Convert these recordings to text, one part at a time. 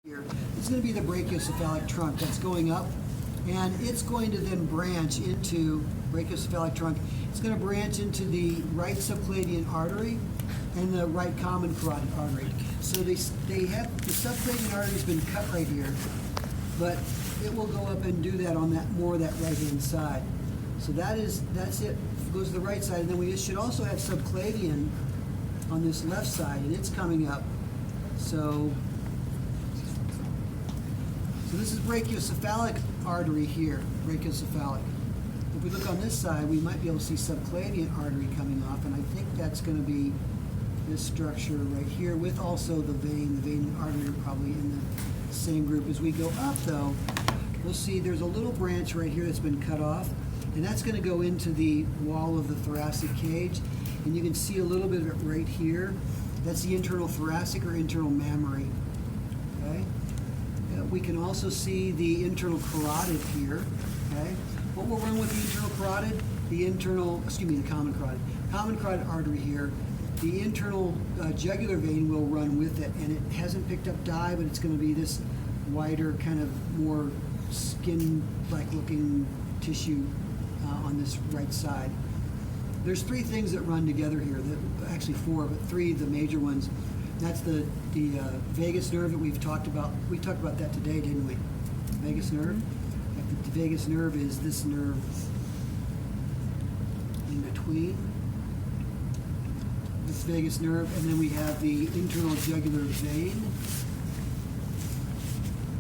Here, it's going to be the brachiocephalic trunk that's going up, and it's going to then branch into brachiocephalic trunk. It's going to branch into the right subclavian artery and the right common carotid artery. So they have the subclavian artery has been cut right here, but it will go up and do that on that right hand side. So that's it. It goes to the right side, and then we should also have subclavian on this left side, and it's coming up. So this is brachiocephalic artery here, brachiocephalic. If we look on this side, we might be able to see subclavian artery coming off, and I think that's going to be this structure right here with also the vein. The vein and artery are probably in the same group. As we go up, though, we'll see there's a little branch right here that's been cut off, and that's going to go into the wall of the thoracic cage, and you can see a little bit of it right here. That's the internal thoracic or internal mammary. Okay. We can also see the internal carotid here. Okay. What will run with the internal carotid? The common carotid. Common carotid artery here. The internal jugular vein will run with it, and it hasn't picked up dye, but it's going to be this wider, kind of more skin-like looking tissue on this right side. There's three things that run together here. Actually four, but three of the major ones. That's the vagus nerve that we've talked about. We talked about that today, didn't we? Vagus nerve. The vagus nerve is this nerve in between. This vagus nerve, and then we have the internal jugular vein.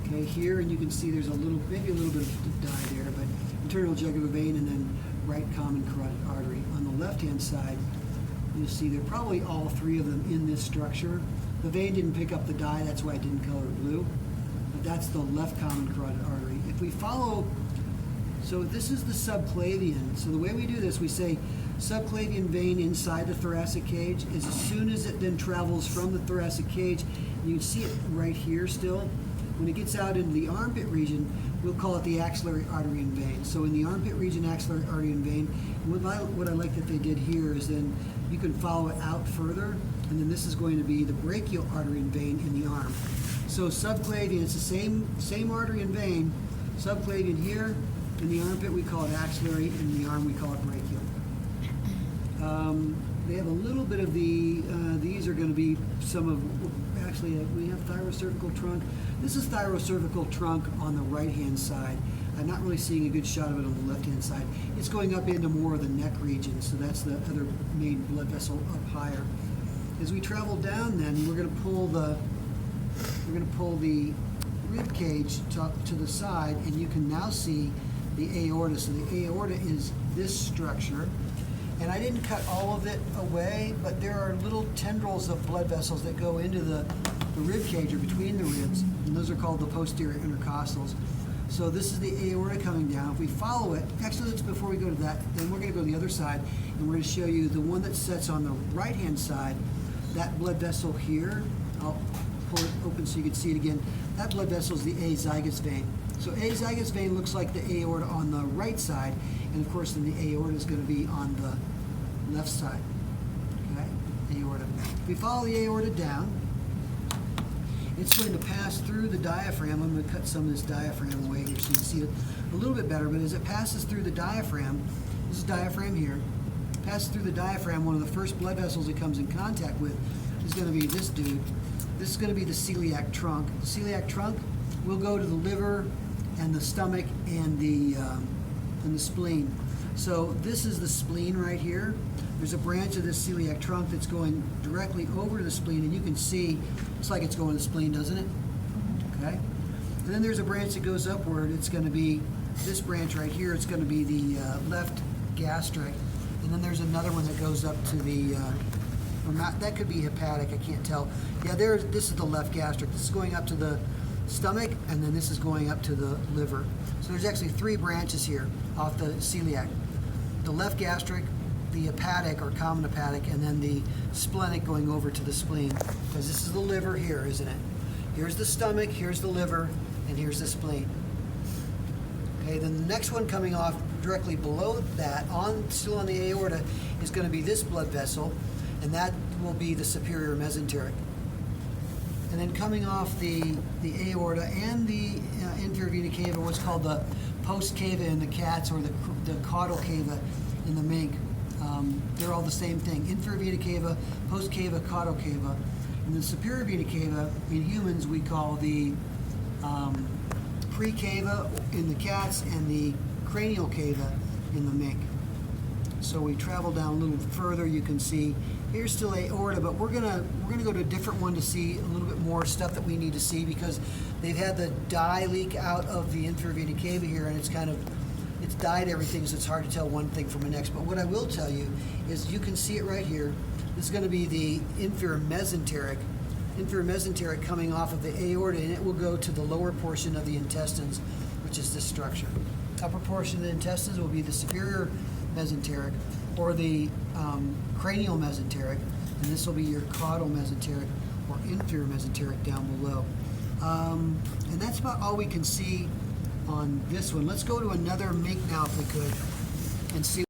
Okay, here, and you can see there's maybe a little bit of dye there, but internal jugular vein, and then right common carotid artery. On the left-hand side, you'll see there are probably all three of them in this structure. The vein didn't pick up the dye, that's why I didn't color it blue. But that's the left common carotid artery. If we follow, so this is the subclavian. So the way we do this, we say subclavian vein inside the thoracic cage is as soon as it then travels from the thoracic cage, and you can see it right here still. When it gets out into the armpit region, we'll call it the axillary artery and vein. So in the armpit region, axillary artery and vein, what I like that they did here is then you can follow it out further, and then this is going to be the brachial artery and vein in the arm. So subclavian, it's the same artery and vein. Subclavian here, in the armpit we call it axillary, in the arm we call it brachial. They have a little bit of these are going to be some of, actually we have thyrocervical trunk. This is thyrocervical trunk on the right-hand side. I'm not really seeing a good shot of it on the left-hand side. It's going up into more of the neck region, so that's the other main blood vessel up higher. As we travel down, then we're going to pull the rib cage to the side, and you can now see the aorta. So the aorta is this structure. And I didn't cut all of it away, but there are little tendrils of blood vessels that go into the rib cage or between the ribs, and those are called the posterior intercostals. So this is the aorta coming down. If we follow it, actually before we go to that, then we're going to go to the other side, and we're going to show you the one that sits on the right-hand side, that blood vessel here. I'll pull it open so you can see it again. That blood vessel is the azygous vein. So azygous vein looks like the aorta on the right side, and of course then the aorta is going to be on the left side. Okay, aorta. If we follow the aorta down, it's going to pass through the diaphragm. I'm going to cut some of this diaphragm away here so you can see it a little bit better, but as it passes through the diaphragm, this is diaphragm here, passes through the diaphragm, one of the first blood vessels it comes in contact with is going to be this dude. This is going to be the celiac trunk. The celiac trunk will go to the liver and the stomach and the spleen. So this is the spleen right here. There's a branch of this celiac trunk that's going directly over to the spleen, and you can see it's like it's going to the spleen, doesn't it? Okay. And then there's a branch that goes upward. It's going to be this branch right here. It's going to be the left gastric, and then there's another one that goes up to the that could be hepatic, I can't tell. Yeah, this is the left gastric. This is going up to the stomach, and then this is going up to the liver. So there's actually three branches here off the celiac. The left gastric, the hepatic or common hepatic, and then the splenic going over to the spleen. Because this is the liver here, isn't it? Here's the stomach, here's the liver, and here's the spleen. Okay, then the next one coming off directly below that, still on the aorta, is going to be this blood vessel, and that will be the superior mesenteric. And then coming off the aorta and the inferior vena cava, what's called the post cava in the cats, or the caudal cava in the mink. They're all the same thing. Inferior vena cava, post cava, caudal cava. And the superior vena cava in humans we call the pre-cava in the cats and the cranial cava in the mink. So we travel down a little further. You can see here's still aorta, but we're gonna go to a different one to see a little bit more stuff that we need to see, because they've had the dye leak out of the inferior vena cava here, and it's dyed everything, so it's hard to tell one thing from the next. But what I will tell you is you can see it right here. This is going to be the inferior mesenteric coming off of the aorta, and it will go to the lower portion of the intestines, which is this structure. Upper portion of the intestines will be the superior mesenteric, or the cranial mesenteric, and this will be your caudal mesenteric or inferior mesenteric down below. And that's about all we can see on this one. Let's go to another mink now if we could and see